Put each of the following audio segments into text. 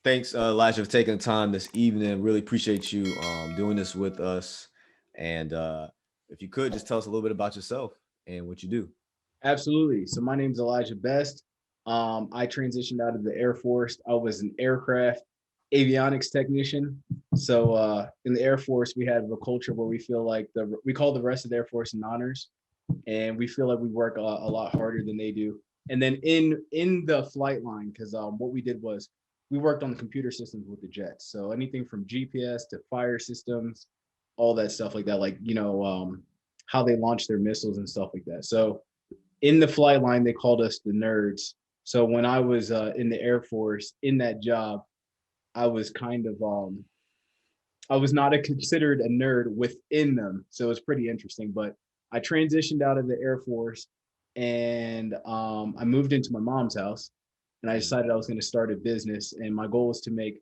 Thanks, Elijah, for taking the time this evening. Really appreciate you doing this with us. And if you could just tell us a little bit about yourself and what you do. Absolutely. So my name is Elijah Best. I transitioned out of the Air Force. I was an aircraft avionics technician. So in the Air Force, we have a culture where we feel like we call the rest of the Air Force non-honors, and we feel like we work a lot harder than they do. And then in the flight line, because what we did was we worked on the computer systems with the jets. So anything from GPS to fire systems, all that stuff like that, like how they launch their missiles and stuff like that. So in the flight line, they called us the nerds. So when I was in the Air Force in that job, I was kind of I was not considered a nerd within them, so it's pretty interesting. But I transitioned out of the Air Force, and I moved into my mom's house, and I decided I was going to start a business, and my goal was to make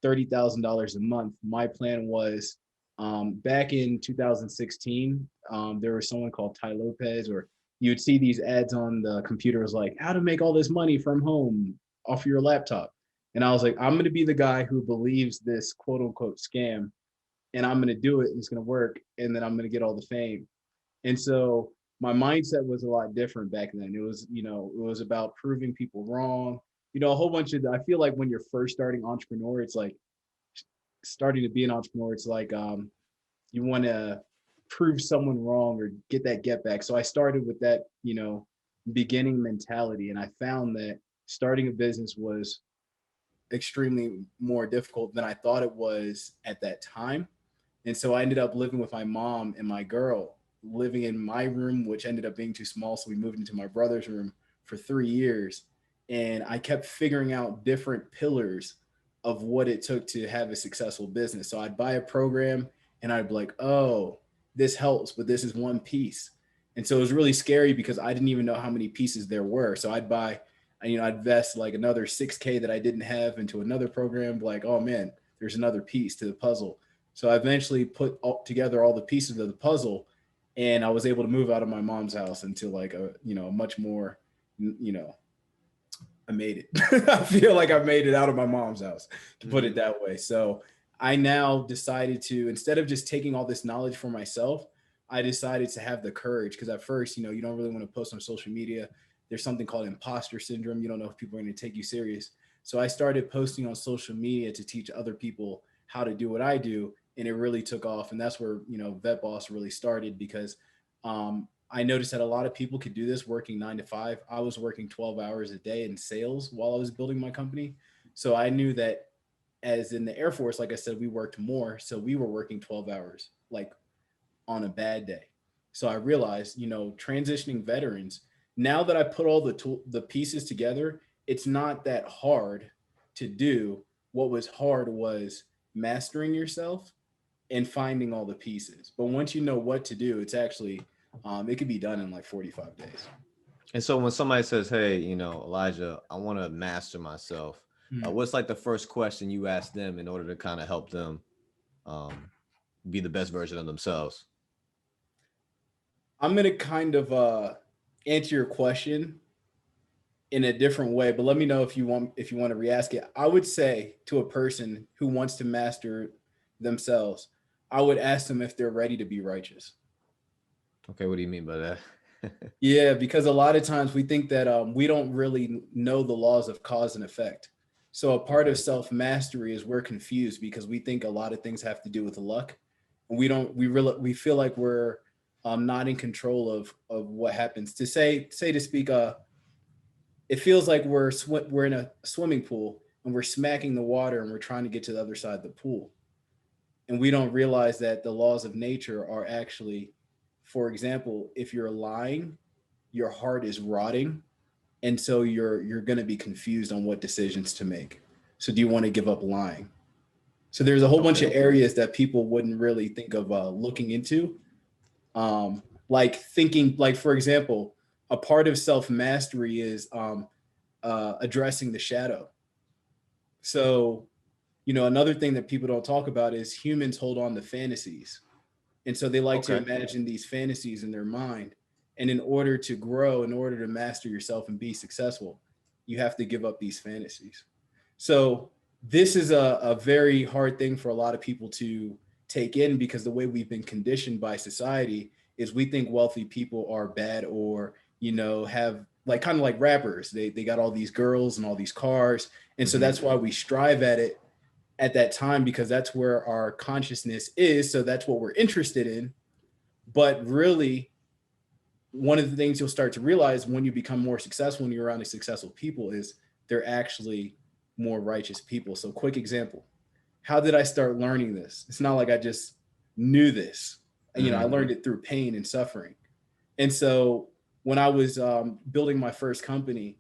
$30,000 a month. My plan was back in 2016, there was someone called Ty Lopez, or you'd see these ads on the computers like how to make all this money from home off your laptop. And I was like, I'm going to be the guy who believes this quote unquote scam, and I'm going to do it and it's going to work. And then I'm going to get all the fame. And so my mindset was a lot different back then. It was, it was about proving people wrong. A whole bunch of, I feel like when you're first starting entrepreneur, it's like starting to be an entrepreneur. It's like, you want to prove someone wrong or get that get back. So I started with that, beginning mentality. And I found that starting a business was extremely more difficult than I thought it was at that time. And so I ended up living with my mom and my girl, living in my room, which ended up being too small. So we moved into my brother's room for 3 years. And I kept figuring out different pillars of what it took to have a successful business. So I'd buy a program and I'd be like, oh, this helps, but this is one piece. And so it was really scary because I didn't even know how many pieces there were. So I'd buy, I'd invest like another 6K that I didn't have into another program, like, oh man, there's another piece to the puzzle. So I eventually put together all the pieces of the puzzle, and I was able to move out of my mom's house into like a, much more, you know, I made it. I feel like I made it out of my mom's house, to put it Mm-hmm. that way. So I now decided to, instead of just taking all this knowledge for myself, I decided to have the courage. Because at first, you don't really want to post on social media. There's something called imposter syndrome. You don't know if people are going to take you serious. So I started posting on social media to teach other people how to do what I do. And it really took off. And that's where, Vet Boss really started, because I noticed that a lot of people could do this working 9 to 5. I was working 12 hours a day in sales while I was building my company. So I knew that, as in the Air Force, like I said, we worked more. So we were working 12 hours, like on a bad day. So I realized, transitioning veterans, now that I put all the pieces together, it's not that hard to do. What was hard was mastering yourself and finding all the pieces. But once you know what to do, it's actually it could be done in like 45 days. And so when somebody says, "Hey, Elijah, I want to master myself," Hmm. what's like the first question you ask them in order to kind of help them um, be the best version of themselves? I'm gonna kind of answer your question in a different way, but let me know if you want to re-ask it. I would say to a person who wants to master themselves, I would ask them if they're ready to be righteous. Okay, what do you mean by that? Yeah, because a lot of times we think that we don't really know the laws of cause and effect. So a part of Okay. self mastery is we're confused because we think a lot of things have to do with luck, and we don't. We feel like we're not in control of what happens. To say to speak, it feels like we're in a swimming pool and we're smacking the water and we're trying to get to the other side of the pool, and we don't realize that the laws of nature are actually, for example, if you're lying, your heart is rotting, and so you're going to be confused on what decisions to make. So do you want to give up lying? So there's a whole bunch Okay. of areas that people wouldn't really think of looking into, like thinking, like for example, a part of self mastery is addressing the shadow. So another thing that people don't talk about is humans hold on to fantasies. And so they like to Okay. imagine these fantasies in their mind. And in order to grow, in order to master yourself and be successful, you have to give up these fantasies. So this is a very hard thing for a lot of people to take in, because the way we've been conditioned by society is we think wealthy people are bad, or have, like, kind of like rappers, they got all these girls and all these cars, and so Hmm. that's why we strive at it at that time, because that's where our consciousness is, so that's what we're interested in. But really, one of the things you'll start to realize when you become more successful and you're around these successful people is they're actually more righteous people. So, quick example: how did I start learning this? It's not like I just knew this. I Hmm. learned it through pain and suffering. And so, when I was building my first company,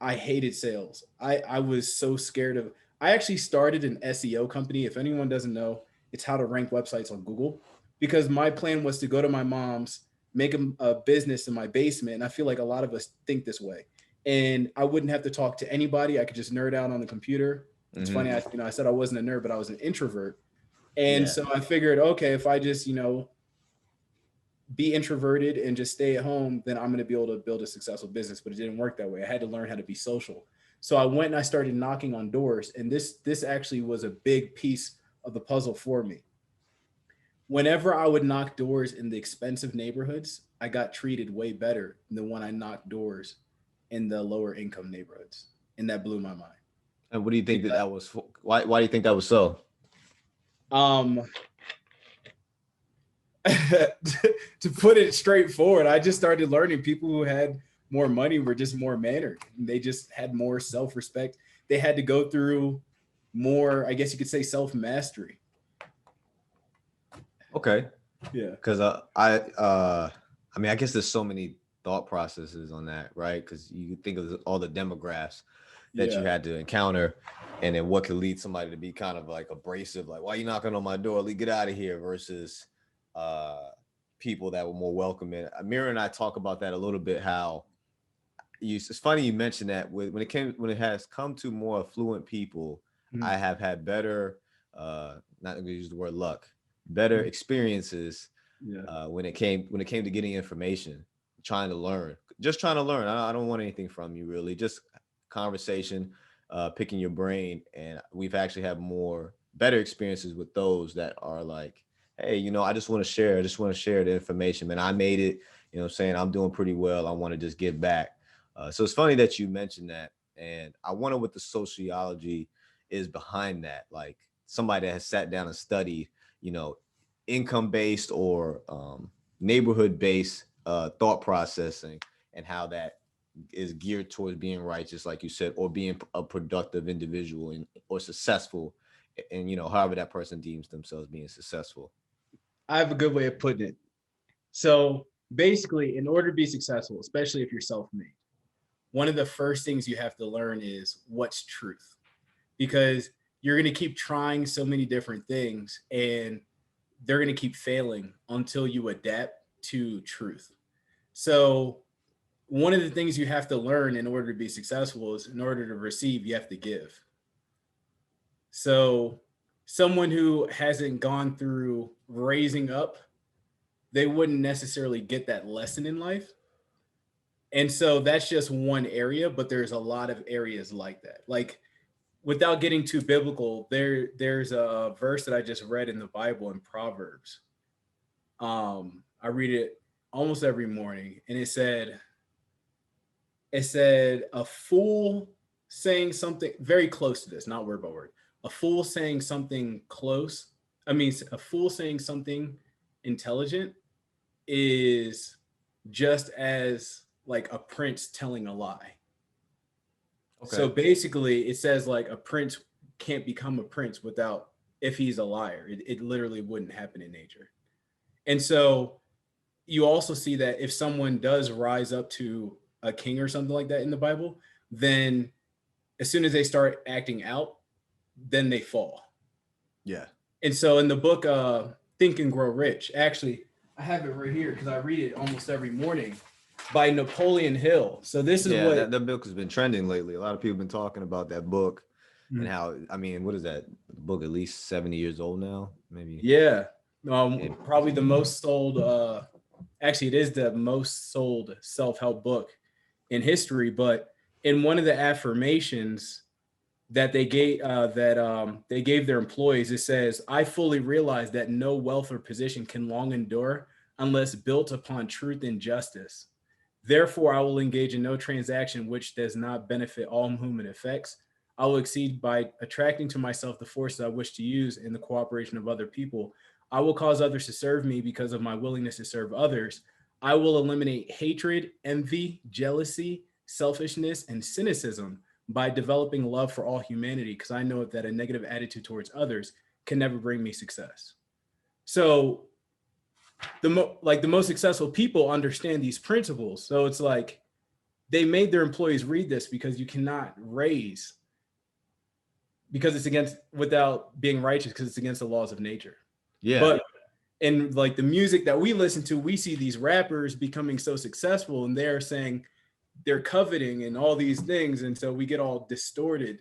I hated sales. I was so scared of. I actually started an SEO company. If anyone doesn't know, it's how to rank websites on Google. Because my plan was to go to my mom's, make a business in my basement. And I feel like a lot of us think this way. And I wouldn't have to talk to anybody. I could just nerd out on the computer. It's Hmm. funny, I said I wasn't a nerd, but I was an introvert. And Yeah. so I figured, okay, if I just, be introverted and just stay at home, then I'm going to be able to build a successful business. But it didn't work that way. I had to learn how to be social. So I went and I started knocking on doors, and this actually was a big piece of the puzzle for me. Whenever I would knock doors in the expensive neighborhoods, I got treated way better than when I knocked doors in the lower income neighborhoods, and that blew my mind. And what do you think that Because, that was for? Why do you think that was so? um, to put it straightforward, I just started learning people who had more money were just more mannered. They just had more self respect. They had to go through more, I guess you could say, self mastery. Okay. Yeah. Because I mean, I guess there's so many thought processes on that, right? Because you think of all the demographics that you Yeah. had to encounter, and then what could lead somebody to be kind of like abrasive, like, why you knocking on my door? Get out of here, versus uh, people that were more welcoming. Amira and I talk about that a little bit. How it's funny you mentioned that when it has come to more affluent people, I Mhm. have had better, not going to use the word luck, better Mhm. experiences Yeah. when it came to getting information, trying to learn, just trying to learn. I don't want anything from you really, just conversation, picking your brain, and we've actually had more better experiences with those that are like, hey, I just want to share. I just want to share the information, man. I made it. What I'm saying, I'm doing pretty well. I want to just give back. So it's funny that you mentioned that, and I wonder what the sociology is behind that. Like somebody that has sat down and studied, you know, income based or neighborhood based thought processing, and how that is geared towards being righteous, like you said, or being a productive individual and or successful, and however that person deems themselves being successful. I have a good way of putting it. So basically, in order to be successful, especially if you're self made, one of the first things you have to learn is what's truth, because you're going to keep trying so many different things and they're going to keep failing until you adapt to truth. So, one of the things you have to learn in order to be successful is, in order to receive, you have to give. So, someone who hasn't gone through raising up, they wouldn't necessarily get that lesson in life. And so that's just one area, but there's a lot of areas like that. Like, without getting too biblical, there's a verse that I just read in the Bible in Proverbs. I read it almost every morning, and it said a fool saying something very close to this, not word by word. A fool saying something close. I mean, a fool saying something intelligent is just as like a prince telling a lie. So Okay. basically, it says like a prince can't become a prince without, if he's a liar. It literally wouldn't happen in nature. And so you also see that if someone does rise up to a king or something like that in the Bible, then as soon as they start acting out, then they fall. Yeah. And so in the book Think and Grow Rich, actually, I have it right here because I read it almost every morning, by Napoleon Hill. So this is Yeah, what. that book has been trending lately. A lot of people have been talking about that book, and Mhm. how, I mean, what is that book? At least 70 years old now, maybe. Yeah, And probably the most sold. Actually, it is the most sold self help book in history. But in one of the affirmations, that they gave their employees. It says, "I fully realize that no wealth or position can long endure unless built upon truth and justice. Therefore, I will engage in no transaction which does not benefit all whom it affects. I will exceed by attracting to myself the forces I wish to use in the cooperation of other people. I will cause others to serve me because of my willingness to serve others. I will eliminate hatred, envy, jealousy, selfishness, and cynicism by developing love for all humanity because I know that a negative attitude towards others can never bring me success." So the most successful people understand these principles. So it's like they made their employees read this because you cannot raise because it's against without being righteous because it's against the laws of nature. Yeah. But in like the music that we listen to, we see these rappers becoming so successful and they're saying they're coveting and all these things, and so we get all distorted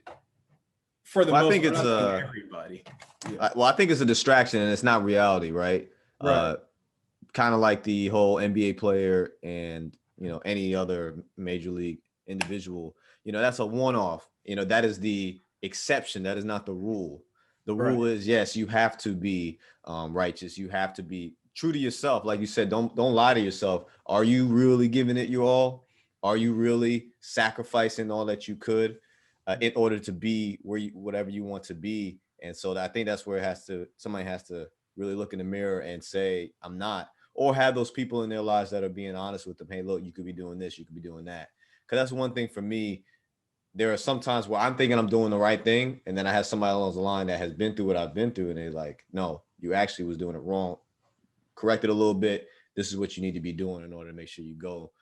for the Well, I most think part. it's I'm not saying everybody. Yeah. well, I think it's a distraction and it's not reality, right? Right. Kind of like the whole NBA player and any other major league individual. That's a one-off. That is the exception. That is not the rule. The Right. rule is, yes, you have to be righteous. You have to be true to yourself. Like you said, don't lie to yourself. Are you really giving it your all? Are you really sacrificing all that you could in order to be whatever you want to be? And so I think that's where somebody has to really look in the mirror and say, I'm not, or have those people in their lives that are being honest with them. Hey, look, you could be doing this, you could be doing that. Because that's one thing for me. There are some times where I'm thinking I'm doing the right thing, and then I have somebody along the line that has been through what I've been through, and they're like, no, you actually was doing it wrong. Correct it a little bit. This is what you need to be doing in order to make sure you go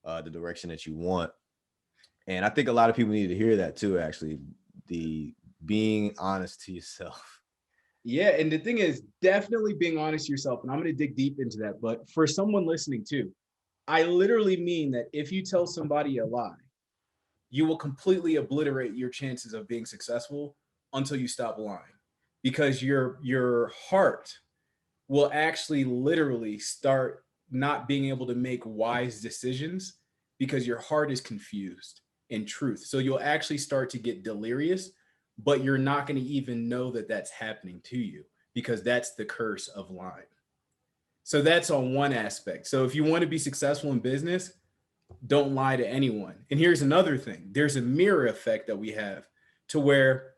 the direction that you want. And I think a lot of people need to hear that too, actually. The being honest to yourself. Yeah, and the thing is, definitely being honest to yourself, and I'm going to dig deep into that. But for someone listening too, I literally mean that if you tell somebody a lie, you will completely obliterate your chances of being successful until you stop lying, because your heart will actually literally start not being able to make wise decisions because your heart is confused in truth. So you'll actually start to get delirious, but you're not going to even know that that's happening to you because that's the curse of lying. So that's on one aspect. So if you want to be successful in business, don't lie to anyone. And here's another thing, there's a mirror effect that we have to where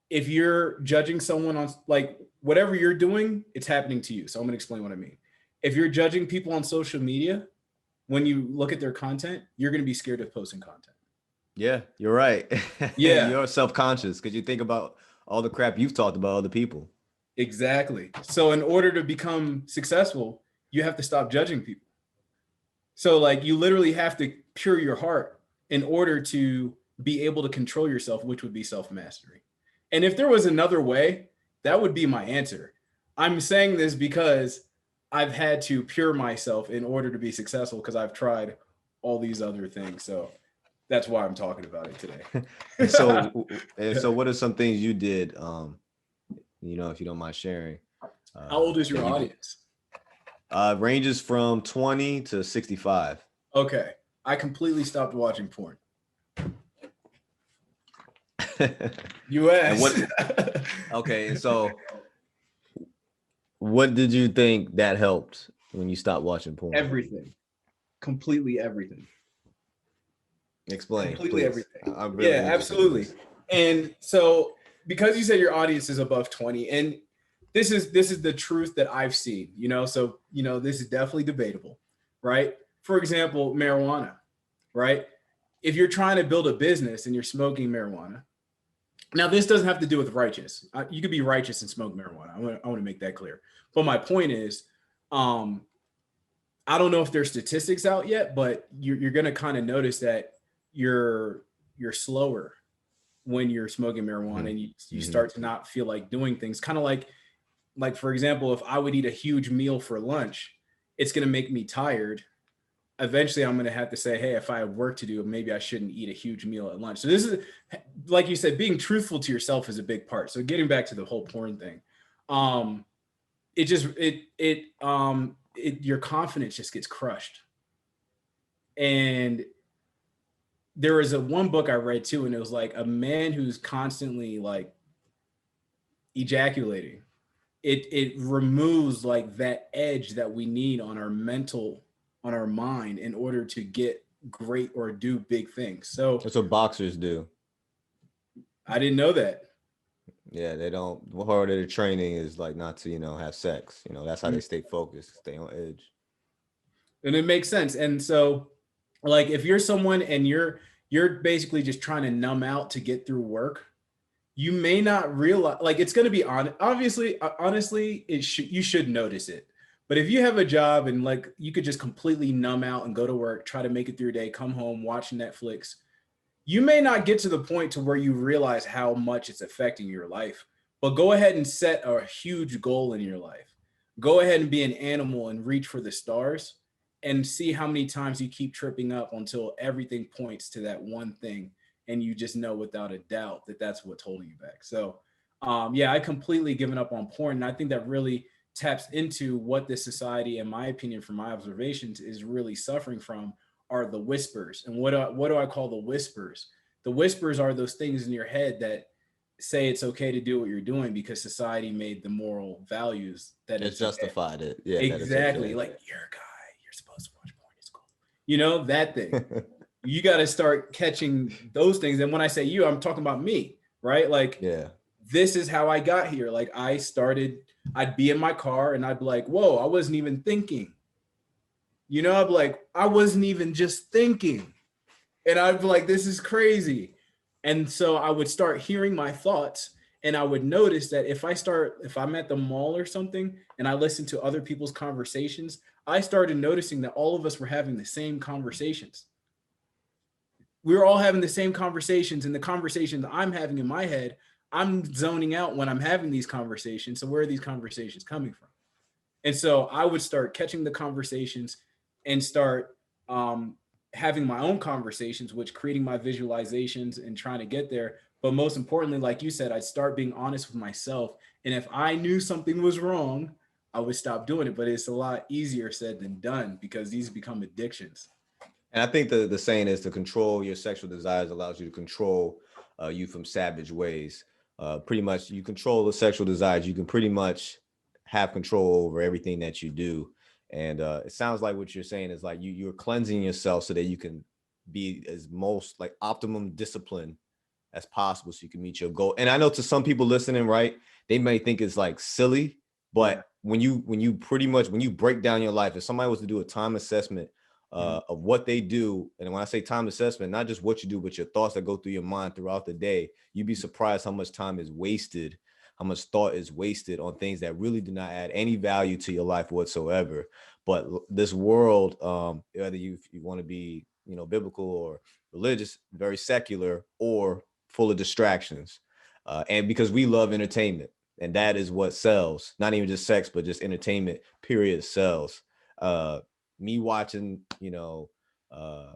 if you're judging someone on like whatever you're doing, it's happening to you. So I'm going to explain what I mean. If you're judging people on social media, when you look at their content, you're going to be scared of posting content. Yeah, you're right. Yeah, You're self-conscious because you think about all the crap you've talked about other people. exactly. So in order to become successful, you have to stop judging people. So like you literally have to pure your heart in order to be able to control yourself, which would be self-mastery. And if there was another way, that would be my answer. I'm saying this because I've had to pure myself in order to be successful because I've tried all these other things. So that's why I'm talking about it today. And so what are some things you did, if you don't mind sharing, How old is that your you did? audience? Ranges from 20 to 65. Okay. I completely stopped watching porn. And US. okay, and so what did you think that helped when you stopped watching porn? Everything. Completely everything. Explain, Completely please. everything. I'm really Yeah, interested in absolutely. this. And so because you said your audience is above 20, and this is the truth that I've seen, so this is definitely debatable, right? For example, marijuana, right? If you're trying to build a business and you're smoking marijuana, now this doesn't have to do with righteous. You could be righteous and smoke marijuana. I want to make that clear. But my point is, um, I don't know if there's statistics out yet, but you're going to kind of notice that you're you're slower when you're smoking marijuana, and you Mm-hmm. start to not feel like doing things. Kind of like for example, if I would eat a huge meal for lunch, it's going to make me tired. Eventually I'm going to have to say, hey, if I have work to do, maybe I shouldn't eat a huge meal at lunch. So this is, like you said, being truthful to yourself is a big part. So getting back to the whole porn thing, um, it just your confidence just gets crushed. And there was a one book I read too, and it was like a man who's constantly like ejaculating. It removes like that edge that we need on our mental, on our mind, in order to get great or do big things. So That's what boxers do. I didn't know that. Yeah, they don't. Part of the training is like not to have sex. That's how Mm. they stay focused, stay on edge. And it makes sense. And so, like, if you're someone and you're basically just trying to numb out to get through work, you may not realize, like, it's going to be on, obviously, honestly, you should notice it. But if you have a job and like you could just completely numb out and go to work, try to make it through your day, come home, watch Netflix, you may not get to the point to where you realize how much it's affecting your life. But go ahead and set a huge goal in your life. Go ahead and be an animal and reach for the stars, and see how many times you keep tripping up until everything points to that one thing, and you just know without a doubt that that's what's holding you back. So yeah, I completely given up on porn, and I think that really taps into what this society, in my opinion, from my observations, is really suffering from, are the whispers. And what do I call the whispers? The whispers are those things in your head that say it's okay to do what you're doing because society made the moral values that It's it's okay. justified it. Yeah, that it's Exactly. okay. Like, you're a guy, you're supposed to watch porn. It's cool. You know, that thing. You got to start catching those things. And when I say you, I'm talking about me, right? Like, Yeah. this is how I got here. Like, I'd be in my car and I'd be like, whoa, I wasn't even thinking. You know, I'd be like, I wasn't even just thinking. And I'd be like, this is crazy. And so I would start hearing my thoughts, and I would notice that if I'm at the mall or something and I listen to other people's conversations, I started noticing that all of us were having the same conversations. We were all having the same conversations, and the conversations I'm having in my head, I'm zoning out when I'm having these conversations. So where are these conversations coming from? And so I would start catching the conversations and start having my own conversations, which creating my visualizations and trying to get there. But most importantly, like you said, I'd start being honest with myself. And if I knew something was wrong, I would stop doing it. But it's a lot easier said than done because these become addictions. And I think the saying is to control your sexual desires allows you to control you from savage ways. Pretty much, you control the sexual desires, you can pretty much have control over everything that you do. And it sounds like what you're saying is like you're cleansing yourself so that you can be as most like optimum discipline as possible, so you can meet your goal. And I know to some people listening, right, they may think it's like silly, Yeah. but when you pretty much when you break down your life, if somebody was to do a time assessment Mhm. of what they do. And when I say time assessment, not just what you do, but your thoughts that go through your mind throughout the day, you'd be surprised how much time is wasted, how much thought is wasted on things that really do not add any value to your life whatsoever. But this world, whether you want to be, biblical or religious, very secular or full of distractions. And because we love entertainment, and that is what sells, not even just sex, but just entertainment, period, sells. Me watching, uh,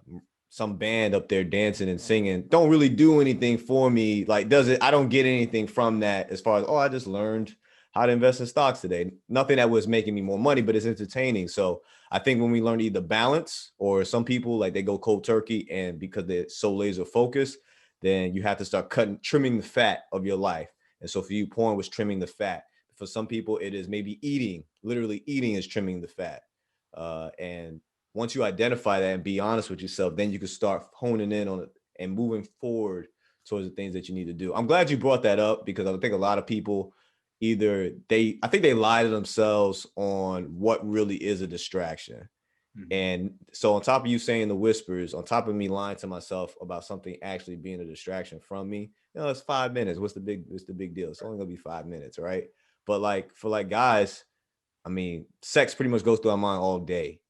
some band up there dancing and singing don't really do anything for me. Like, does it? I don't get anything from that as far as, oh, I just learned how to invest in stocks today. Nothing that was making me more money, but it's entertaining. So I think when we learn either balance, or some people like they go cold turkey, and because they're so laser focused, then you have to start trimming the fat of your life. And so for you, porn was trimming the fat. For some people, it is maybe eating. Literally, eating is trimming the fat. And once you identify that and be honest with yourself, then you can start honing in on it and moving forward towards the things that you need to do. I'm glad you brought that up, because I think a lot of people I think they lie to themselves on what really is a distraction. Mhm. And so on top of you saying the whispers, on top of me lying to myself about something actually being a distraction from me, it's 5 minutes. What's the big deal? It's only gonna be 5 minutes, right? But like for like guys, I mean, sex pretty much goes through our mind all day,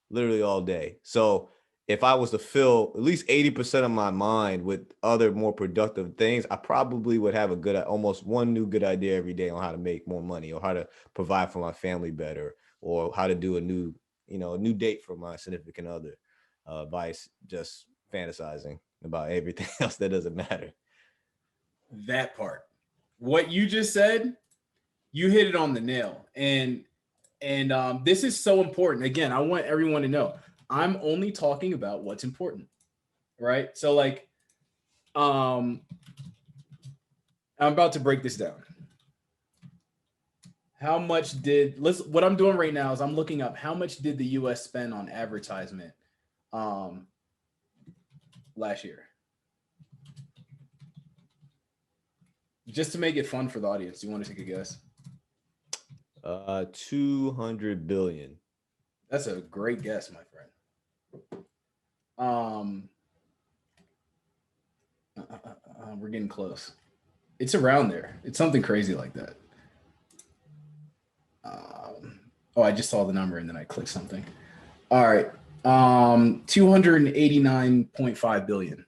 literally all day. So if I was to fill at least 80% of my mind with other more productive things, I probably would have almost one new good idea every day on how to make more money, or how to provide for my family better, or how to do a new date for my significant other, by just fantasizing about everything else that doesn't matter. That part. What you just said, you hit it on the nail. And this is so important. Again, I want everyone to know I'm only talking about what's important, right? So like, um, I'm about to break this down. How much did let's what I'm doing right now is I'm looking up how much did the US spend on advertisement um last year. Just to make it fun for the audience. Do you want to take a guess? 200 billion. That's a great guess, my friend. Um we're getting close. It's around there. It's something crazy like that. Oh, I just saw the number and then I clicked something. All right. 289.5 billion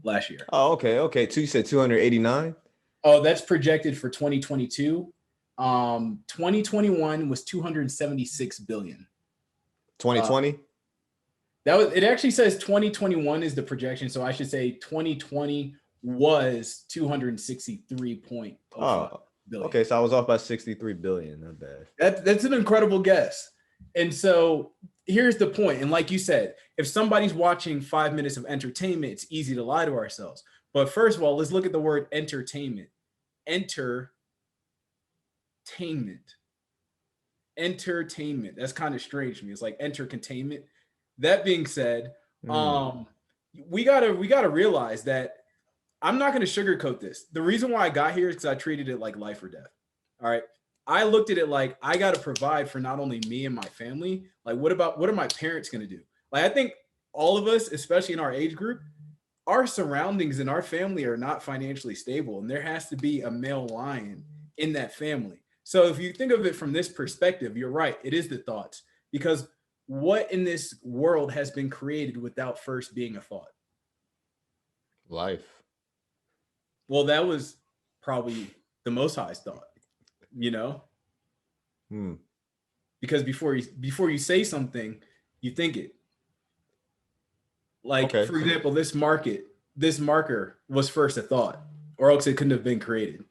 last year. Oh, okay, okay. Two, you said 289. Oh, that's projected for 2022. 2021 was 276 billion. 2020. That was it actually says 2021 is the projection, so I should say 2020 was 263.05 Oh, billion. okay. So I was off by 63 billion. Not bad. That's an incredible guess. And so here's the point. And like you said, if somebody's watching 5 minutes of entertainment, it's easy to lie to ourselves. But first of all, let's look at the word entertainment. Entertainment. Entertainment. That's kind of strange to me. It's like enter containment. That being said, Mm, we gotta realize that I'm not gonna sugarcoat this. The reason why I got here is because I treated it like life or death. All right. I looked at it like I gotta provide for not only me and my family. Like, what are my parents gonna do? Like, I think all of us, especially in our age group, our surroundings and our family are not financially stable, and there has to be a male lion in that family. So if you think of it from this perspective, you're right. It is the thoughts because what in this world has been created without first being a thought? life. Well, that was probably the most highest thought, you know, Hmm. because before you say something, you think it. Like Okay. for example, this marker was first a thought, or else it couldn't have been created.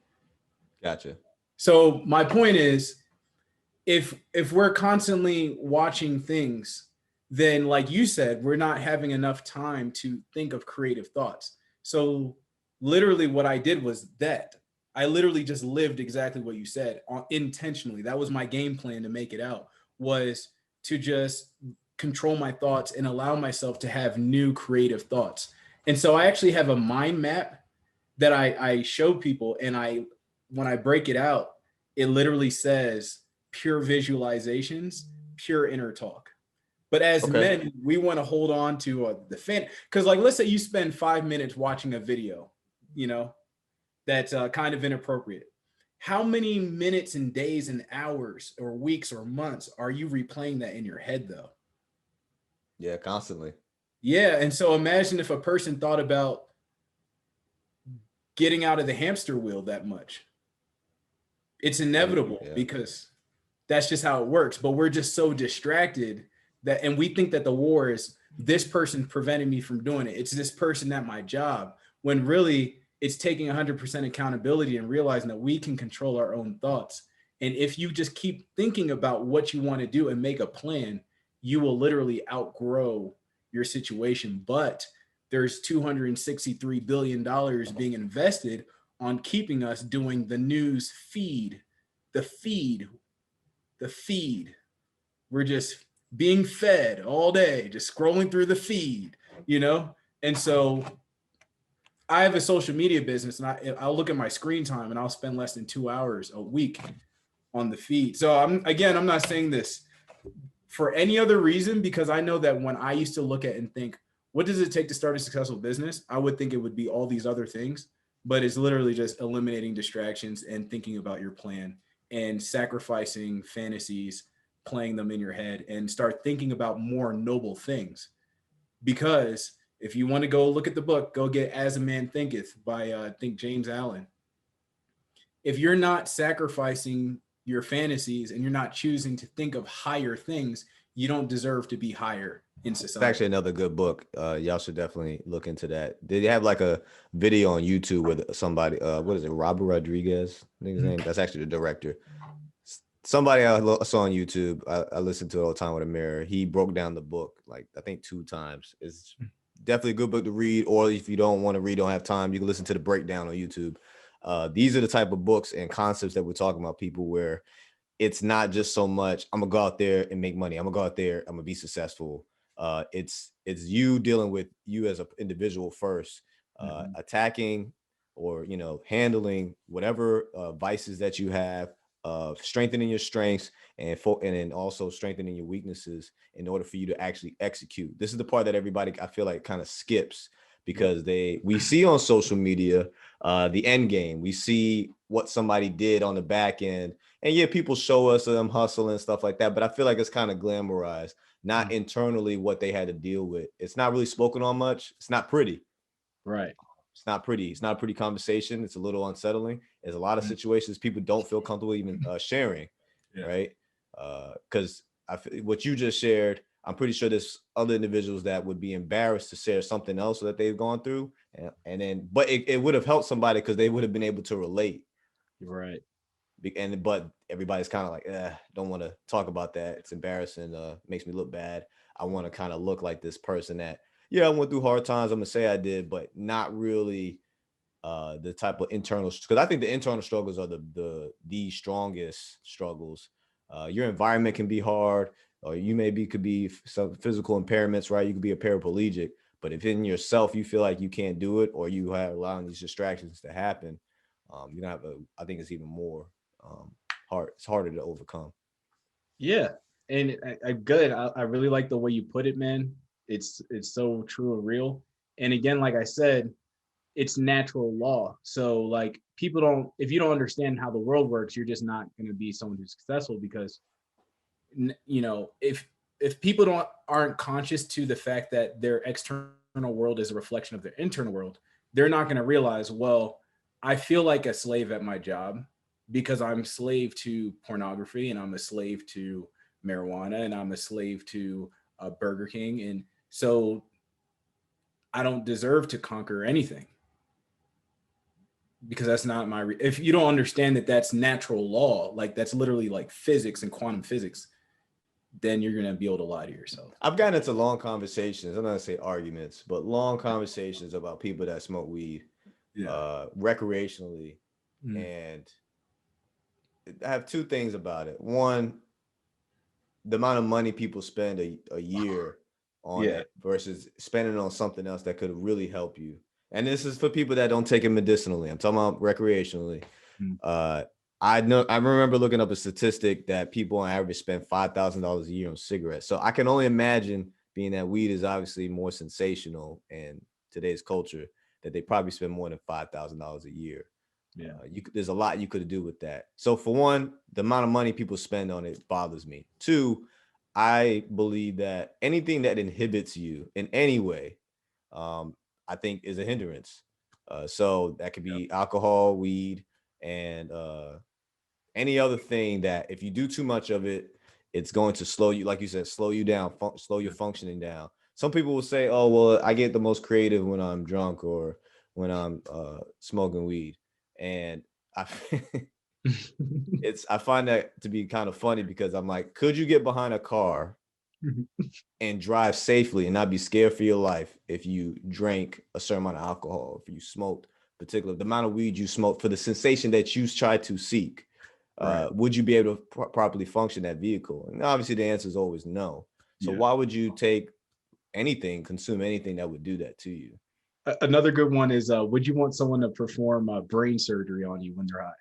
Gotcha. So my point is, if we're constantly watching things, then like you said, we're not having enough time to think of creative thoughts. So literally what I did was that I literally just lived exactly what you said intentionally. That was my game plan to make it out, was to just control my thoughts and allow myself to have new creative thoughts. And so I actually have a mind map that I show people, and I when I break it out, it literally says pure visualizations, pure inner talk. But as Okay. men, we want to hold on to the fan, because like let's say you spend 5 minutes watching a video, you know, that's kind of inappropriate. How many minutes and days and hours or weeks or months are you replaying that in your head though? Yeah, constantly. Yeah, and so imagine if a person thought about getting out of the hamster wheel that much. It's inevitable Yeah. because that's just how it works. But we're just so distracted that, and we think that the war is this person preventing me from doing it. It's this person at my job, when really it's taking 100% accountability and realizing that we can control our own thoughts. And if you just keep thinking about what you want to do and make a plan, you will literally outgrow your situation. But there's $263 billion being invested on keeping us doing the news feed, the feed, the feed. We're just being fed all day, just scrolling through the feed, you know? And so I have a social media business, and I'll look at my screen time and I'll spend less than 2 hours a week on the feed. So I'm not saying this for any other reason, because I know that when I used to look at and think, what does it take to start a successful business? I would think it would be all these other things, but it's literally just eliminating distractions and thinking about your plan and sacrificing fantasies, playing them in your head, and start thinking about more noble things. Because if you want to go look at the book, go get As a Man Thinketh by I think James Allen. If you're not sacrificing your fantasies and you're not choosing to think of higher things, you don't deserve to be higher in It's actually society. another good book. Y'all should definitely look into that. Did they have like a video on YouTube with somebody? What is it? Robert Rodriguez, I think his name. That's actually the director. Somebody saw on YouTube. I listened to it all the time with a mirror. He broke down the book like I think 2 times. It's definitely a good book to read. Or if you don't want to read, don't have time, you can listen to the breakdown on YouTube. These are the type of books and concepts that we're talking about, people, where it's not just so much I'm gonna go out there and make money. I'm gonna go out there, I'm gonna be successful. It's you dealing with you as an individual first, Mhm. attacking or handling whatever vices that you have, strengthening your strengths and then also strengthening your weaknesses in order for you to actually execute. This is the part that everybody, I feel like, kind of skips, Yep. because we see on social media the end game. We see what somebody did on the back end, and yeah, people show us them hustle and stuff like that, but I feel like it's kind of glamorized, not Mhm. internally what they had to deal with. It's not really spoken on much. It's not pretty. Right. It's not pretty. It's not a pretty conversation. It's a little unsettling. There's a lot of Mhm. situations people don't feel comfortable even sharing, Yeah. right? Because what you just shared, I'm pretty sure there's other individuals that would be embarrassed to share something else that they've gone through, and then, but it would have helped somebody because they would have been able to relate. You're right. But everybody's kind of like, don't want to talk about that. It's embarrassing. Makes me look bad. I want to kind of look like this person that, yeah, I went through hard times. I'm gonna say I did, but not really the type of internal, because I think the internal struggles are the strongest struggles. Your environment can be hard, or you maybe could be some physical impairments, right? You could be a paraplegic, but if in yourself you feel like you can't do it, or you have allowing these distractions to happen, you don't have a. I think it's even more hard. It's harder to overcome. Yeah. And good. I really like the way you put it, man. It's so true and real. And again, like I said, it's natural law. So like people don't, if you don't understand how the world works, you're just not going to be someone who's successful because you know, if people don't aren't conscious to the fact that their external world is a reflection of their internal world, they're not going to realize, well, I feel like a slave at my job because I'm slave to pornography and I'm a slave to marijuana and I'm a slave to Burger King, and so I don't deserve to conquer anything because that's not my if you don't understand that that's natural law, like that's literally like physics and quantum physics, then you're gonna be able to lie to yourself. I've gotten into long conversations. I'm not gonna say arguments, but long conversations about people that smoke weed Yeah. recreationally, Mm. and I have two things about it. One, the amount of money people spend a year on Yeah. it versus spending on something else that could really help you. And this is for people that don't take it medicinally. I'm talking about recreationally. Mm. Uh, I remember looking up a statistic that people on average spend $5,000 a year on cigarettes. So I can only imagine, being that weed is obviously more sensational in today's culture, that they probably spend more than $5,000 a year. Yeah. There's a lot you could do with that. So for one, the amount of money people spend on it bothers me. Two, I believe that anything that inhibits you in any way, um, I think is a hindrance. So that could Yep. be alcohol, weed, and any other thing that if you do too much of it, it's going to slow you, like you said, slow you down, slow your Yep. functioning down. Some people will say, "Oh, well, I get the most creative when I'm drunk or when I'm smoking weed," and I, I find that to be kind of funny, because I'm like, could you get behind a car and drive safely and not be scared for your life if you drank a certain amount of alcohol, if you smoked, particular the amount of weed you smoke for the sensation that you try to seek? Right. Would you be able to properly function that vehicle? And obviously, the answer is always no. So Yeah. why would you take anything, consume anything that would do that to you? Another good one is would you want someone to perform brain surgery on you when they're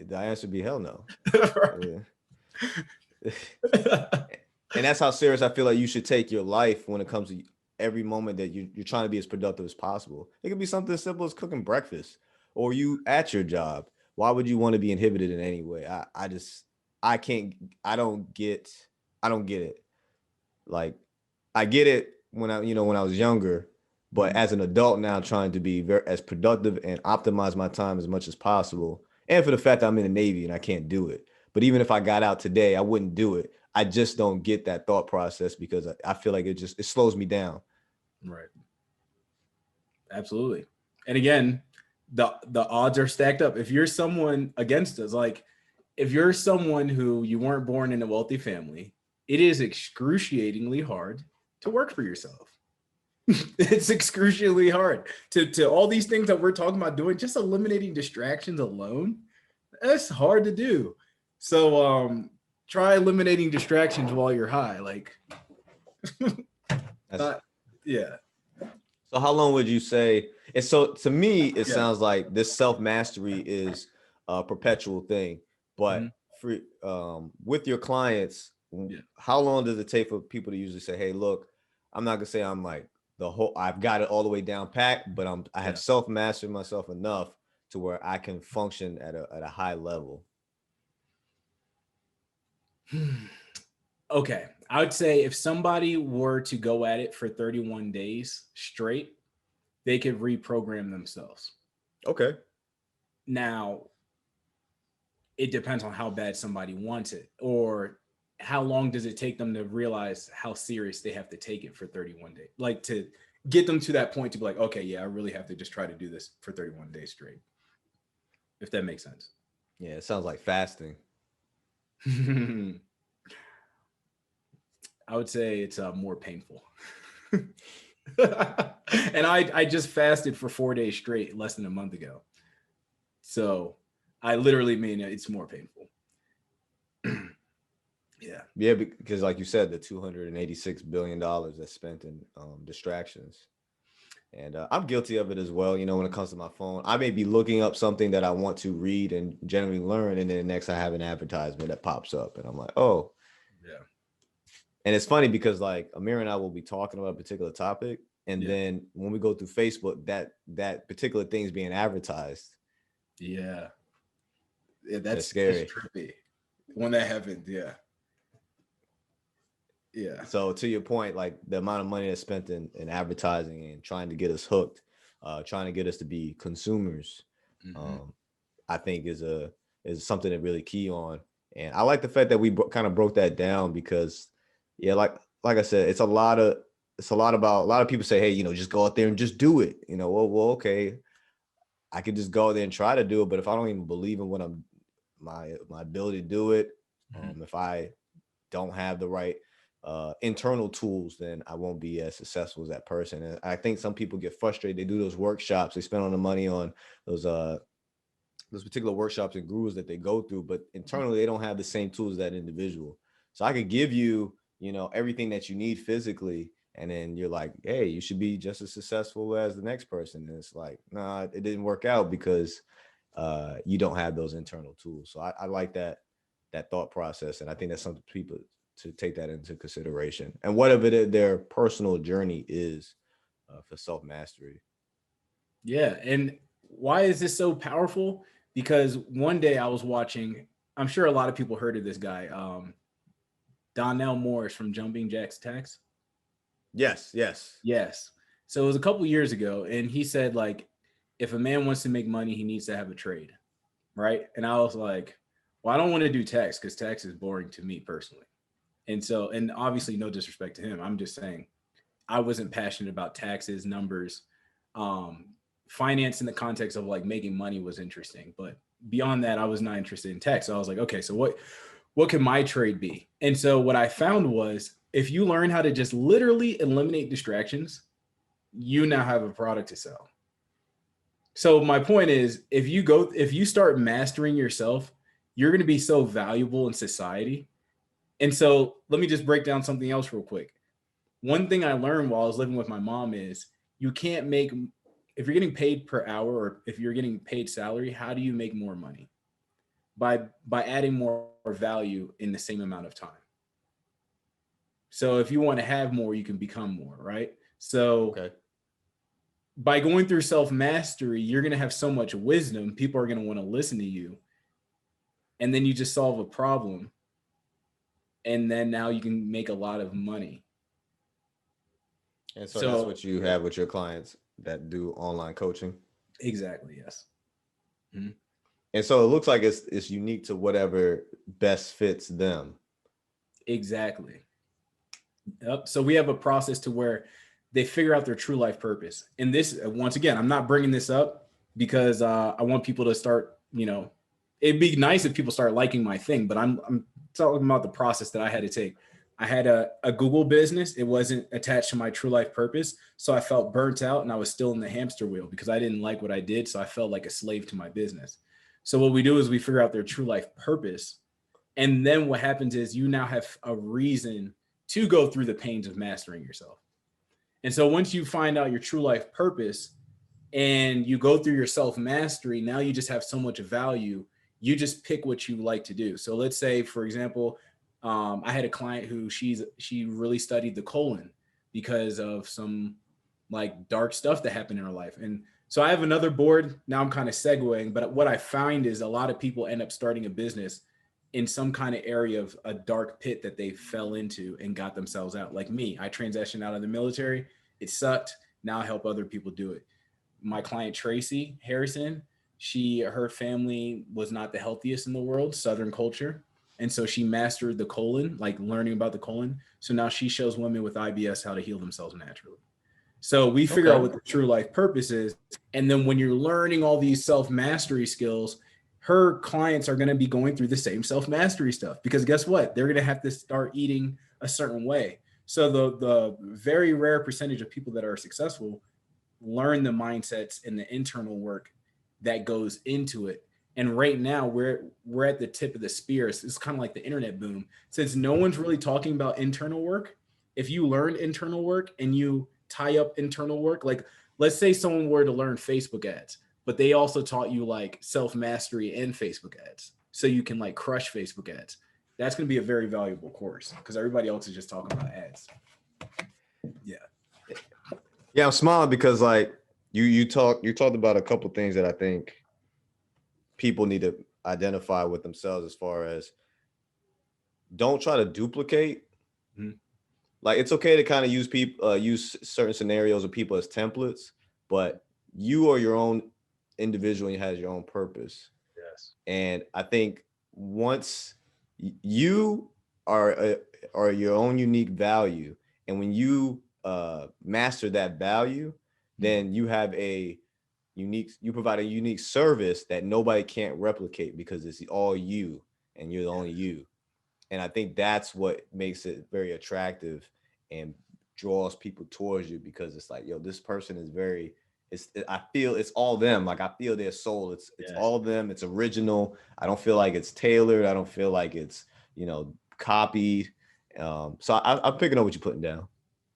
The answer would be hell no. high? Yeah. And that's how serious I feel like you should take your life when it comes to every moment that you're trying to be as productive as possible. It could be something as simple as cooking breakfast or you at your job. Why would you want to be inhibited in any way? I just, I can't, I don't get, I don't get it. Like, I get it when when I was younger, but Mhm. as an adult now, trying to be very as productive and optimize my time as much as possible, and for the fact that I'm in the Navy and I can't do it. But even if I got out today, I wouldn't do it. I just don't get that thought process, because I feel like it slows me down. Right. Absolutely. And again, the odds are stacked up. If you're someone against us, like if you're someone who you weren't born in a wealthy family, it is excruciatingly hard to work for yourself. It's excruciatingly hard to all these things that we're talking about doing, just eliminating distractions alone. That's hard to do. So try eliminating distractions while you're high. Like That's not yeah. so. How long would you say? And so to me, it Yeah. sounds like this self mastery is a perpetual thing. Mhm. But for with your clients, Yeah. how long does it take for people to usually say, "Hey, look, I'm not gonna say I'm like the whole. I've got it all the way down packed, but I have Yeah. self mastered myself enough to where I can function at a high level." Okay. I would say if somebody were to go at it for 31 days straight, they could reprogram themselves. Okay. Now, it depends on how bad somebody wants it, or how long does it take them to realize how serious they have to take it for 31 days, like to get them to that point to be like, okay, yeah, I really have to just try to do this for 31 days straight, if that makes sense. Yeah, it sounds like fasting. I would say it's more painful. And I just fasted for 4 days straight less than a month ago, so I literally mean it's more painful. Yeah. Yeah, because like you said, the $286 billion that's spent in distractions. And I'm guilty of it as well. When it comes to my phone, I may be looking up something that I want to read and generally learn, and then next I have an advertisement that pops up, and I'm like, oh. Yeah. And it's funny because like Amir and I will be talking about a particular topic, and Yeah. then when we go through Facebook, that particular thing is being advertised. Yeah. Yeah, That's that's scary. trippy. When that happened, yeah. Yeah. So to your point, like the amount of money that's spent in advertising and trying to get us hooked, trying to get us to be consumers, Hmm. um, I think is something to really key on. And I like the fact that we kind of broke that down because, yeah, like I said, it's a lot about a lot of people say, hey, just go out there and just do it. Well, okay, I could just go out there and try to do it, but if I don't even believe in what my ability to do it, Hmm. if I don't have the right internal tools, then I won't be as successful as that person. And I think some people get frustrated. They do those workshops, they spend all the money on those particular workshops and gurus that they go through, but internally they don't have the same tools as that individual. So I could give you, everything that you need physically, and then you're like, hey, you should be just as successful as the next person. And it's like, nah, it didn't work out because you don't have those internal tools. So I like that thought process, and I think that's something people to take that into consideration. And whatever their personal journey is for self mastery. Yeah. And why is this so powerful? Because one day I was watching, I'm sure a lot of people heard of this guy, Donnell Morris from Jumping Jacks Attacks. Yes, yes. Yes. So it was a couple years ago, and he said, like, if a man wants to make money, he needs to have a trade. Right. And I was like, well, I don't want to do tax because tax is boring to me personally. And so, and obviously, no disrespect to him. I'm just saying I wasn't passionate about taxes, numbers, um, finance in the context of like making money was interesting, but beyond that, I was not interested in tech. So I was like, okay, so what can my trade be? And so what I found was if you learn how to just literally eliminate distractions, you now have a product to sell. So my point is, if you start mastering yourself, you're going to be so valuable in society. And so let me just break down something else real quick. One thing I learned while I was living with my mom is you can't make, if you're getting paid per hour or if you're getting paid salary, how do you make more money? By adding more value in the same amount of time. So if you want to have more, you can become more, right? So Okay. by going through self mastery, you're going to have so much wisdom, people are going to want to listen to you. And then you just solve a problem. And then now you can make a lot of money. And so that's So, what you yeah, have with your clients that do online coaching. exactly. Yes. Mhm. And so it looks like it's unique to whatever best fits them. Exactly. Yep. So we have a process to where they figure out their true life purpose. And this, once again, I'm not bringing this up because I want people to start, it'd be nice if people start liking my thing, but I'm talking about the process that I had to take. I had a Google business. It wasn't attached to my true life purpose. So I felt burnt out and I was still in the hamster wheel because I didn't like what I did. So I felt like a slave to my business. So what we do is we figure out their true life purpose. And then what happens is you now have a reason to go through the pains of mastering yourself. And so once you find out your true life purpose and you go through your self mastery, now you just have so much value. You just pick what you like to do. So let's say, for example, I had a client who she really studied the colon because of some like dark stuff that happened in her life. And so I have another board. Now I'm kind of segueing, but what I find is a lot of people end up starting a business in some kind of area of a dark pit that they fell into and got themselves out. Like me, I transitioned out of the military. It sucked. Now I help other people do it. My client Tracy Harrison, her family was not the healthiest in the world, Southern culture. And so she mastered the colon, like learning about the colon. So now she shows women with IBS how to heal themselves naturally. So we figure out what the true life purpose is. And then when you're learning all these self-mastery skills, her clients are going to be going through the same self-mastery stuff because guess what? They're going to have to start eating a certain way. So the very rare percentage of people that are successful learn the mindsets and the internal work that goes into it. And right now we're at the tip of the spear. It's kind of like the internet boom. Since no one's really talking about internal work, if you learn internal work and you tie up internal work, like let's say someone were to learn Facebook ads, but they also taught you like self-mastery and Facebook ads. So you can like crush Facebook ads. That's going to be a very valuable course because everybody else is just talking about ads. Yeah. Yeah, I'm smiling because like you talked about a couple things that I think people need to identify with themselves as far as don't try to duplicate. Mm-hmm. Like it's okay to kind of use certain scenarios or people as templates, but you are your own individual and you has your own purpose. Yes. And I think once you are your own unique value, and when you master that value, then you provide a unique service that nobody can't replicate because it's all you and you're the only you. And I think that's what makes it very attractive and draws people towards you because it's like, yo, this person is I feel it's all them. Like I feel their soul. It's all them. It's original. I don't feel like it's tailored. I don't feel like it's, copied. So I'm picking up what you're putting down.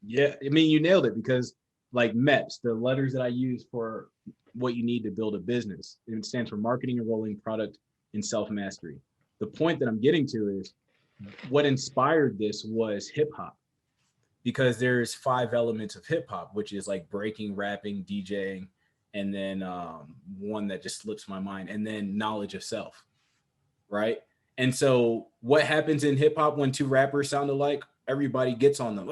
Yeah. I mean, you nailed it because like MEPS, the letters that I use for what you need to build a business, it stands for marketing, enrolling, product, and self-mastery. The point that I'm getting to is what inspired this was hip hop, because there's 5 elements of hip hop, which is like breaking, rapping, DJing, and then one that just slips my mind, and then knowledge of self, right? And so what happens in hip hop when 2 rappers sound alike? Everybody gets on them.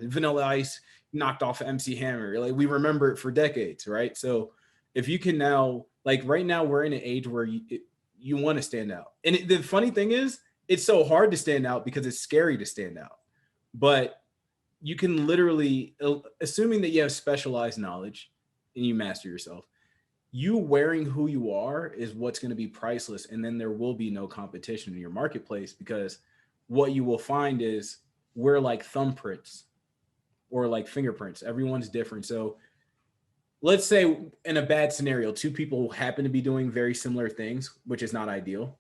Vanilla Ice knocked off MC Hammer. Like we remember it for decades, right? So if you can now, like right now, we're in an age where you want to stand out. And the funny thing is, it's so hard to stand out because it's scary to stand out. But you can literally, assuming that you have specialized knowledge and you master yourself, you wearing who you are is what's going to be priceless. And then there will be no competition in your marketplace because what you will find is we're like thumbprints or like fingerprints. Everyone's different. So let's say in a bad scenario, 2 people happen to be doing very similar things, which is not ideal.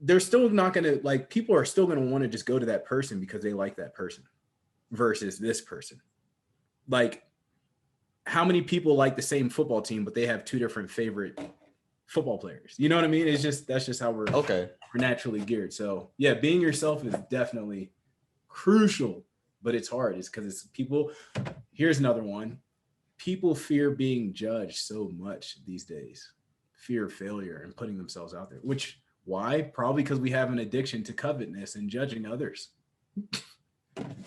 They're still not going to like, people are still going to want to just go to that person because they like that person versus this person. Like how many people like the same football team, but they have 2 different favorite football players? You know what I mean? That's just how we're naturally geared. So yeah, being yourself is definitely crucial, but it's hard. It's because it's people. Here's another one. People fear being judged so much these days. Fear of failure and putting themselves out there, why? Probably because we have an addiction to covetousness and judging others.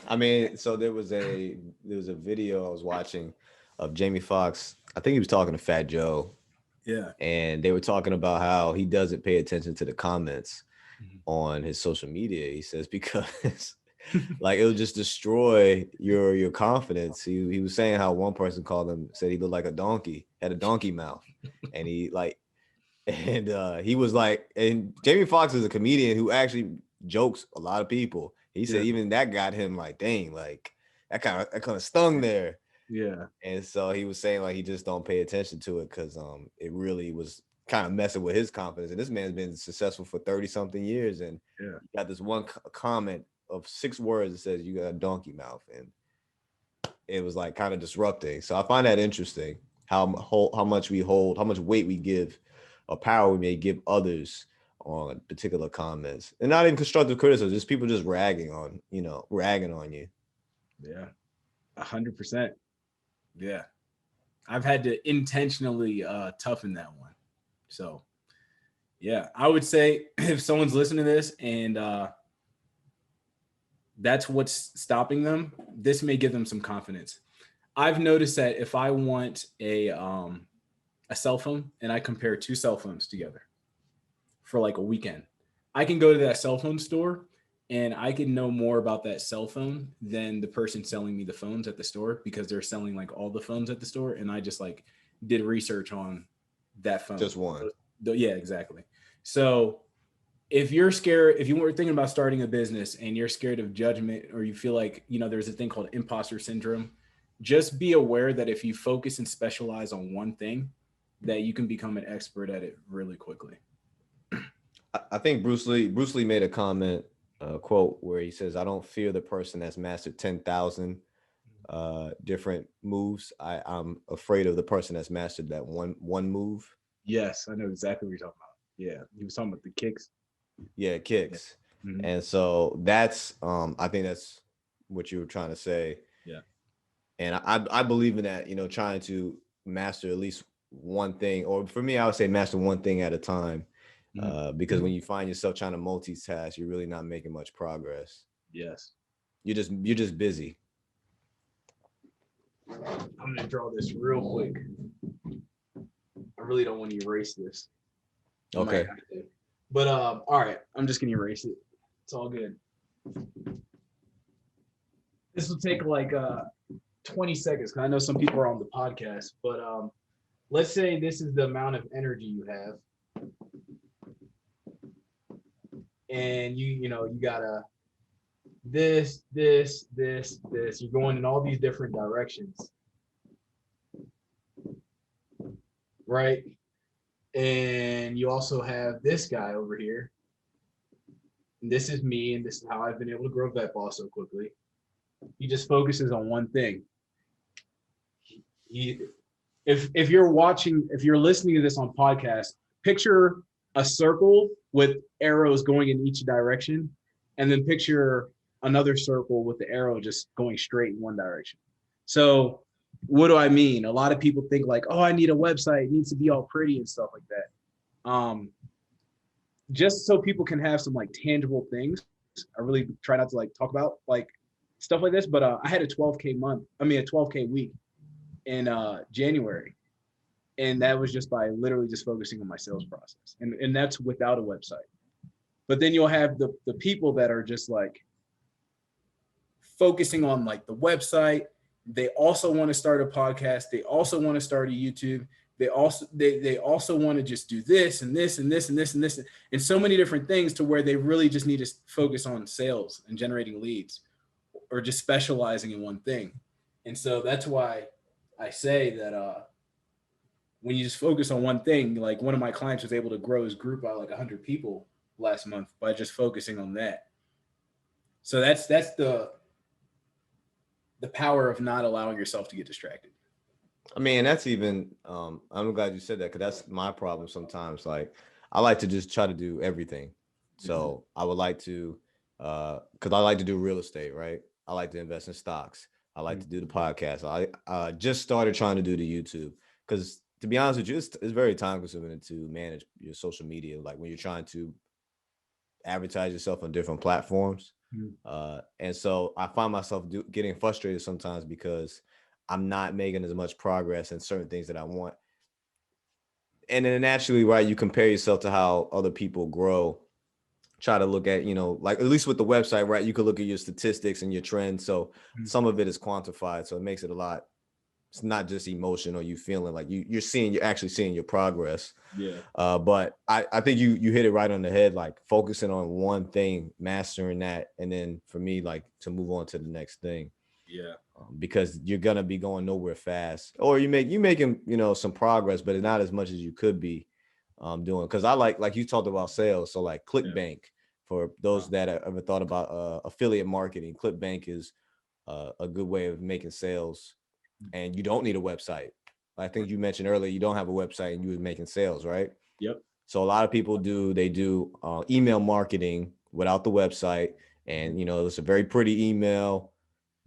I mean, so there was a video I was watching of Jamie Foxx. I think he was talking to Fat Joe. Yeah. And they were talking about how he doesn't pay attention to the comments on his social media. He says because like it'll just destroy your confidence. He was saying how one person said he looked like a donkey, had a donkey mouth. And he was like, and Jamie Foxx is a comedian who actually jokes a lot of people. He said Yeah. even that got him like, dang, like that kind of stung there. Yeah. And so he was saying like he just don't pay attention to it because it really was kind of messing with his confidence. And this man's been successful for 30 something years, and Yeah. he got this one comment of 6 words that says you got a donkey mouth, and it was like kind of disrupting. So I find that interesting how much we hold, how much weight we give, or power we may give others on particular comments, and not in constructive criticism, just people just ragging on you. Yeah. 100%. Yeah. I've had to intentionally toughen that one. So yeah, I would say if someone's listening to this and that's what's stopping them, this may give them some confidence. I've noticed that if I want a cell phone and I compare two cell phones together for like a weekend, I can go to that cell phone store and I can know more about that cell phone than the person selling me the phones at the store because they're selling like all the phones at the store and I just like did research on that phone. Just one. Yeah, exactly. So if you're scared, if you were thinking about starting a business and you're scared of judgment or you feel like, there's a thing called imposter syndrome, just be aware that if you focus and specialize on one thing, that you can become an expert at it really quickly. I think Bruce Lee made a comment, quote, where he says, "I don't fear the person that's mastered 10,000 different moves. I'm afraid of the person that's mastered that one move." Yes, I know exactly what you're talking about. Yeah, he was talking about the kicks. Yeah, Yeah. kicks. Mhm. And so that's I think that's what you were trying to say. Yeah. And I believe in that, trying to master at least one thing, or for me, I would say master one thing at a time. Mhm. Because when you find yourself trying to multitask, you're really not making much progress. Yes. You're just busy. I'm gonna draw this real quick. I really don't want to erase this. I might Okay. have to. But all right, I'm just gonna erase it. It's all good. This will take like 20 seconds because I know some people are on the podcast, but let's say this is the amount of energy you have, and you gotta this. You're going in all these different directions, right? And you also have this guy over here. And this is me, and this is how I've been able to grow Vet Boss so quickly. He just focuses on one thing. He, if you're listening to this on podcast, picture a circle with arrows going in each direction, and then picture another circle with the arrow just going straight in one direction. So what do I mean? A lot of people think like, oh, I need a website, it needs to be all pretty and stuff like that. Just so people can have some like tangible things. I really try not to like talk about like stuff like this, but I had a 12K week in January. And that was just by literally just focusing on my sales process. And that's without a website. But then you'll have the people that are just like focusing on like the website. They also want to start a podcast. They also want to start a YouTube. They also want to just do this and this and this and this and this and so many different things to where they really just need to focus on sales and generating leads or just specializing in one thing. And so that's why I say that when you just focus on one thing, like one of my clients was able to grow his group by like 100 people last month by just focusing on that. So that's the power of not allowing yourself to get distracted. I mean, that's even I'm glad you said that because that's my problem sometimes. Like I like to just try to do everything. So I would like to because I like to do real estate, right? I like to invest in stocks. I like to do the podcast. I just started trying to do the YouTube because to be honest with you, it's very time consuming to manage your social media. Like when you're trying to advertise yourself on different platforms. And so I find myself getting frustrated sometimes because I'm not making as much progress in certain things that I want. And then naturally, right, you compare yourself to how other people grow. Try to look at, like at least with the website, right? You could look at your statistics and your trends. So some of it is quantified. So it makes it a lot it's not just emotion or you feeling like you're actually seeing your progress. Yeah. But I think you hit it right on the head, like focusing on one thing, mastering that, and then for me, like to move on to the next thing. Yeah. Because you're gonna be going nowhere fast, or you making some progress, but not as much as you could be doing. Because I like you talked about sales, so like Yeah. ClickBank, for those Wow. that have ever thought about affiliate marketing. ClickBank is a good way of making sales, and you don't need a website. I think you mentioned earlier you don't have a website and you was making sales, right? Yep. So a lot of people do email marketing without the website, and it's a very pretty email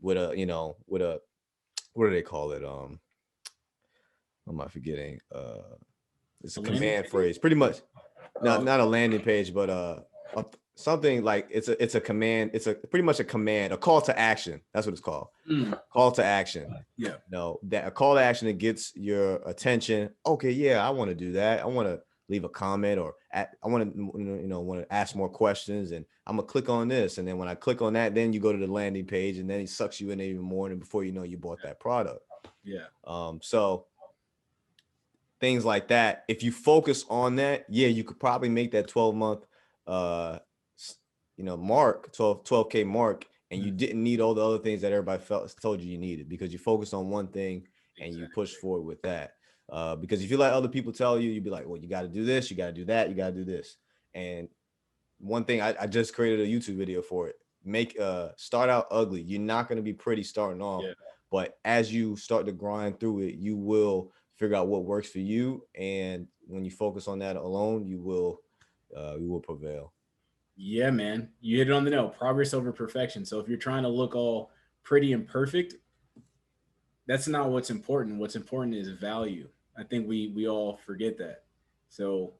with a what do they call it? What am I forgetting? It's a A landing command page? phrase, pretty much. Not Oh, not a landing page, but something like it's a command. It's a pretty much a command, a call to action. That's what it's called. mm, Call to action. yeah. No, that a call to action that gets your attention. Okay, yeah, I want to do that. I want to leave a comment, or I want to want to ask more questions, and I'm gonna click on this, and then when I click on that, then you go to the landing page, and then he sucks you in even more, and before you know, you bought that product. Yeah. So things like that. If you focus on that, yeah, you could probably make that 12-month, uh, mark, 12K mark, and you Mm, didn't need all the other things that everybody felt told you needed, because you focused on one thing and you exactly. push forward with that. Because if you let other people tell you, you'd be like, well, you got to do this, you got to do that, you got to do this. And one thing I just created a YouTube video for it. Make start out ugly. You're not going to be pretty starting off, Yeah. but as you start to grind through it, you will figure out what works for you, and when you focus on that alone, you will prevail. Yeah, man. You hit it on the nail. Progress over perfection. So if you're trying to look all pretty and perfect, that's not what's important. What's important is value. I think we all forget that. So,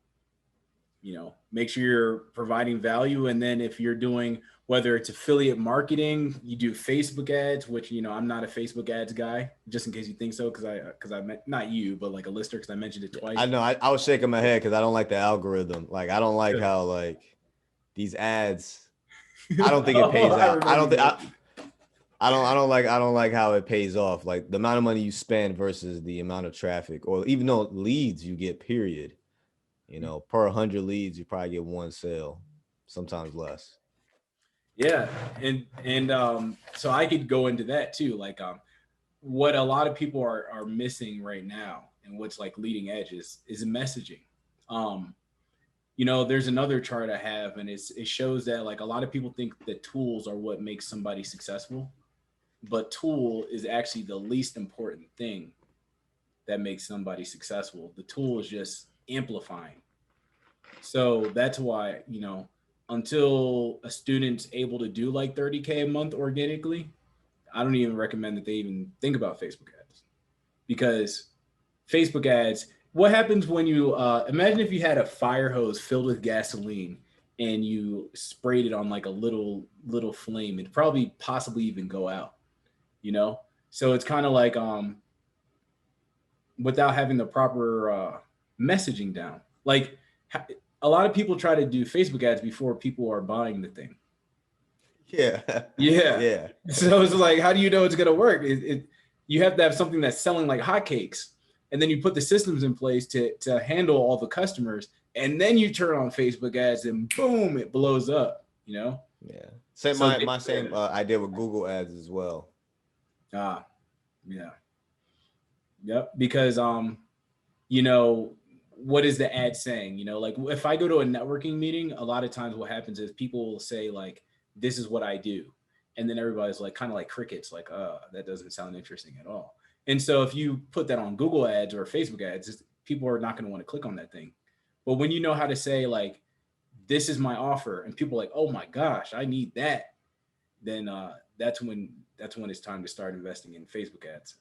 make sure you're providing value, and then if you're doing, whether it's affiliate marketing, you do Facebook ads, which I'm not a Facebook ads guy, just in case you think so, because I meant not you, but like a listener, because I mentioned it I twice. know I was shaking my head because I don't like the algorithm. Like I don't like Yeah. how like these ads. I don't think it Oh, pays I out. I remember don't you think mentioned. I don't like how it pays off. Like the amount of money you spend versus the amount of traffic, or even though leads you get, period. Per 100 leads, you probably get one sale, sometimes less. Yeah, and so I could go into that too, like what a lot of people are missing right now, and what's like leading edge is messaging. Um, there's another chart I have, and it shows that like a lot of people think that tools are what makes somebody successful, but tool is actually the least important thing that makes somebody successful. The tool is just amplifying. So that's why, until a student's able to do like 30K a month organically, I don't even recommend that they even think about Facebook ads, because Facebook ads, what happens when you imagine if you had a fire hose filled with gasoline and you sprayed it on like a little flame, it'd probably possibly even go out, you know? So it's kind of like without having the proper messaging down. Like a lot of people try to do Facebook ads before people are buying the thing. Yeah, Yeah. yeah. So it's like, how do you know it's gonna work? You have to have something that's selling like hotcakes, and then you put the systems in place to handle all the customers, and then you turn on Facebook ads, and boom, it blows up. Yeah. Same So my same idea with Google ads as well. ah, yeah, yep. Because you know, what is the ad saying? Like if I go to a networking meeting, a lot of times what happens is people will say like, "This is what I do," and then everybody's like, kind of like crickets, like, that doesn't sound interesting at all." And so if you put that on Google ads or Facebook ads, people are not going to want to click on that thing. But when you know how to say like, "This is my offer," and people are like, "Oh my gosh, I need that," then that's when it's time to start investing in Facebook ads.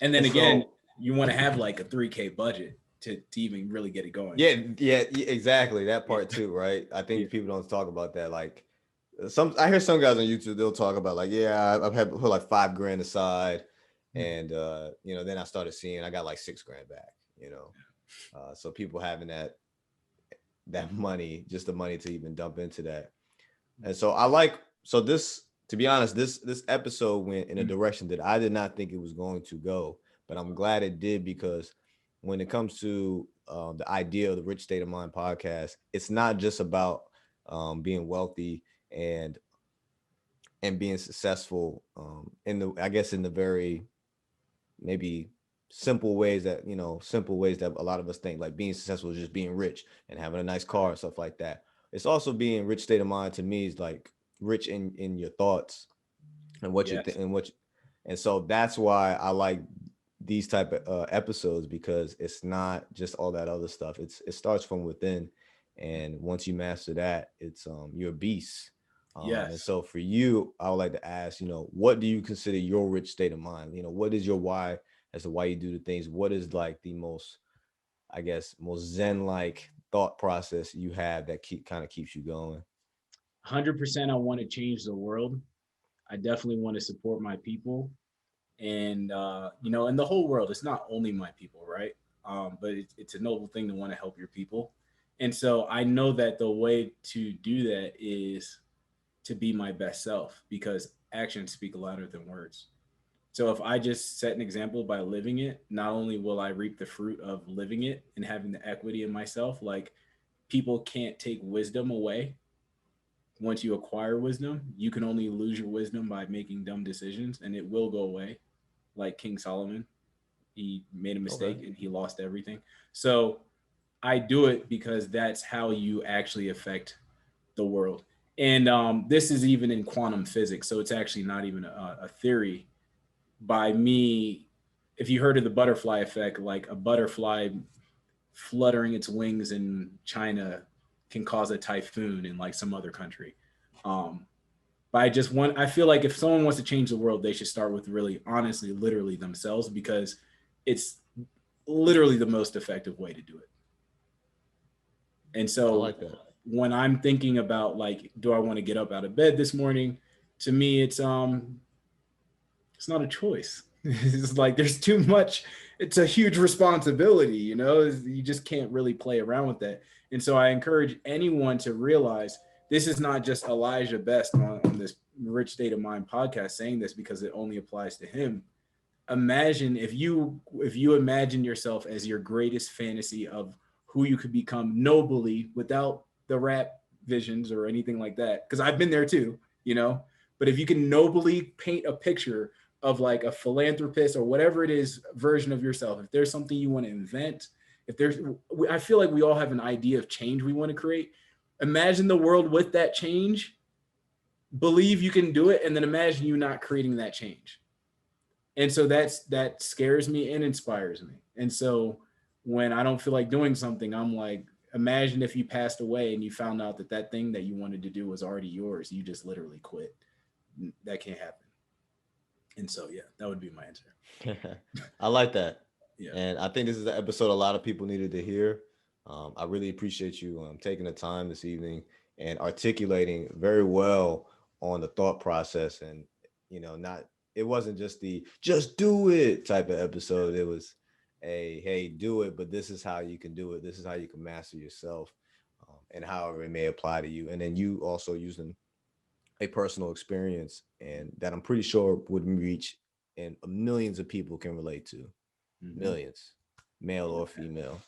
And then And again, so you want to have like a 3K budget to even really get it going. yeah, exactly that Yeah. part too, right? I Yeah. think people don't talk about that. Like I hear some guys on YouTube, they'll talk about like, yeah, I've had put like 5 grand aside, and then I started seeing I got like 6 grand back. So people having that money, just the money to even dump into that. And so I like, so this To be honest, this episode went in a direction that I did not think it was going to go, but I'm glad it did because when it comes to the idea of the Rich State of Mind podcast, it's not just about being wealthy and being successful in the, I guess, in the very maybe simple ways that a lot of us think, like being successful is just being rich and having a nice car and stuff like that. It's also being rich state of mind. To me is like rich in your thoughts and what you think Yes. and and so that's why I like these type of episodes, because it's not just all that other stuff. It starts from within, and once you master that, it's you're a beast. And Yes. so for you, I would like to ask, what do you consider your rich state of mind? What is your why as to why you do the things? What is like the most, I guess, most zen like thought process you have that kind of keeps you going? 100% I want to change the world. I definitely want to support my people. And, in the whole world, it's not only my people, right? But it's a noble thing to want to help your people. And so I know that the way to do that is to be my best self because actions speak louder than words. So if I just set an example by living it, not only will I reap the fruit of living it and having the equity in myself, like people can't take wisdom away. Once you acquire wisdom, you can only lose your wisdom by making dumb decisions and it will go away. Like King Solomon, he made a Okay. mistake and he lost everything. So I do it because that's how you actually affect the world. And this is even in quantum physics. So it's actually not even a theory by me. If you heard of the butterfly effect, like a butterfly fluttering its wings in China can cause a typhoon in like some other country. Um, but I feel like if someone wants to change the world, they should start with really, honestly, literally themselves because it's literally the most effective way to do it. And I so like that. when I'm thinking about like, do I want to get up out of bed this morning? To me, it's not a choice. It's like there's too much. It's a huge responsibility, You just can't really play around with that. And so I encourage anyone to realize this is not just Elijah Best on this Rich State of Mind podcast saying this because it only applies to him. Imagine if you imagine yourself as your greatest fantasy of who you could become nobly without the rap visions or anything like that, because I've been there too. But if you can nobly paint a picture of like a philanthropist or whatever it is version of yourself, if there's something you want to invent, if there's I feel like we all have an idea of change we want to create. Imagine the world with that change, believe you can do it, and then imagine you not creating that change. And so that scares me and inspires me. And so when I don't feel like doing something, I'm like, imagine if you passed away and you found out that that thing that you wanted to do was already yours. You just literally quit. That can't happen. And so yeah, that would be my answer. I like that. Yeah. And I think this is an episode a lot of people needed to hear. I really appreciate you taking the time this evening and articulating very well on the thought process. And, not, it wasn't just the just do it type of episode. It was a, hey, do it, but this is how you can do it. This is how you can master yourself, and however it may apply to you. And then you also using a personal experience, and that I'm pretty sure would reach and millions of people can relate to. Mm-hmm. Millions, male or female.